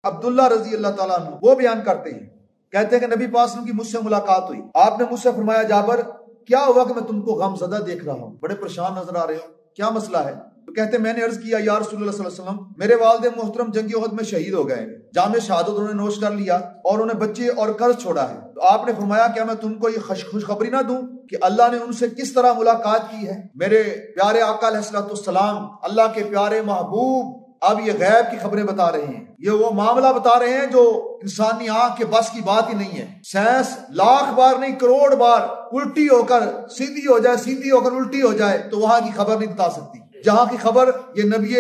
عبداللہ رضی اللہ تعالیٰ عنہ وہ بیان کرتے ہیں، کہتے ہیں کہ نبی پاک صلی اللہ علیہ وسلم کی مجھ سے ملاقات ہوئی، آپ نے مجھ سے فرمایا جابر کیا ہوا کہ میں تم کو غم زدہ دیکھ رہا ہوں، بڑے پریشان نظر آ رہے ہو، کیا مسئلہ ہے؟ تو کہتے ہیں میں نے عرض کیا یا رسول اللہ صلی اللہ علیہ وسلم میرے والد محترم جنگ احد میں شہید ہو گئے، جام شہادت انہوں نے نوش کر لیا اور انہیں بچے اور قرض چھوڑا ہے، تو آپ نے فرمایا کیا میں تم کو یہ خوشخبری نہ دوں کہ اللہ نے ان سے کس طرح ملاقات کی ہے؟ میرے پیارے آقا علیہ السلام اللہ کے پیارے محبوب اب یہ غیب کی خبریں بتا رہے ہیں، یہ وہ معاملہ بتا رہے ہیں جو انسانی آنکھ کے بس کی بات ہی نہیں ہے۔ سائنس لاکھ بار نہیں کروڑ بار الٹی ہو کر سیدھی ہو جائے، سیدھی ہو کر الٹی ہو جائے تو وہاں کی خبر نہیں بتا سکتی، جہاں کی خبر یہ نبی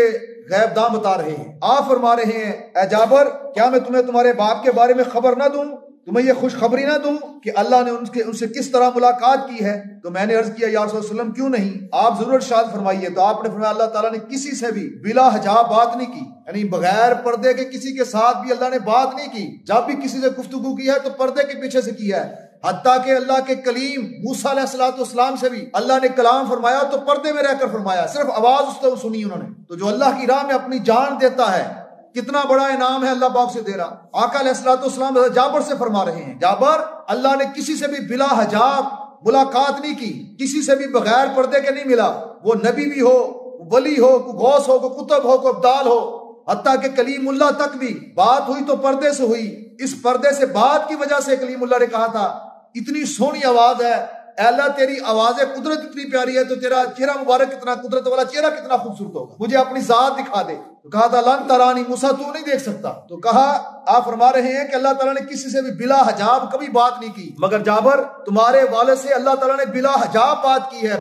غیب داں بتا رہے ہیں۔ آپ فرما رہے ہیں اے جابر کیا میں تمہیں تمہارے باپ کے بارے میں خبر نہ دوں، تمہیں یہ خوشخبری نہ دوں کہ اللہ نے ان سے کس طرح ملاقات کی ہے؟ تو میں نے عرض کیا یا رسول اللہ علیہ وسلم کیوں نہیں، آپ ضرور ارشاد فرمائیے۔ تو آپ نے فرمایا اللہ تعالیٰ نے کسی سے بھی بلا حجاب بات نہیں کی، یعنی بغیر پردے کے کسی کے ساتھ بھی اللہ نے بات نہیں کی، جب بھی کسی سے گفتگو کی ہے تو پردے کے پیچھے سے کیا ہے، حتیٰ کہ اللہ کے کلیم موسیٰ علیہ السلام سے بھی اللہ نے کلام فرمایا تو پردے میں رہ کر فرمایا، صرف آواز اس سے سنی انہوں نے۔ تو جو اللہ کی راہ میں اپنی جان دیتا ہے کتنا بڑا انعام ہے اللہ پاک سے دے رہا۔ آقا علیہ السلام جابر سے فرما رہے ہیں جابر اللہ نے کسی سے بھی بلا حجاب ملاقات نہیں کی، کسی سے بھی بغیر پردے کے نہیں ملا، وہ نبی بھی ہو، ولی ہو، کوئی غوث ہو، کوئی قطب ہو، کوئی ابدال ہو، حتیٰ کہ کلیم اللہ تک بھی بات ہوئی تو پردے سے ہوئی۔ اس پردے سے بات کی وجہ سے کلیم اللہ نے کہا تھا اتنی سونی آواز ہے، اے اللہ تیری آواز قدرت اتنی پیاری ہے تو تیرا چہرہ مبارک کتنا قدرت والا چہرہ کتنا خوبصورت ہوگا، مجھے اپنی ذات دکھا دے۔ تو کہا تھا لن ترانی موسیٰ تو نہیں دیکھ سکتا، تو کہا آپ فرما رہے ہیں کہ اللہ تعالیٰ نے کسی سے بھی بلا حجاب کبھی بات نہیں کی، مگر جابر تمہارے والد سے اللہ تعالیٰ نے بلا حجاب بات کی ہے۔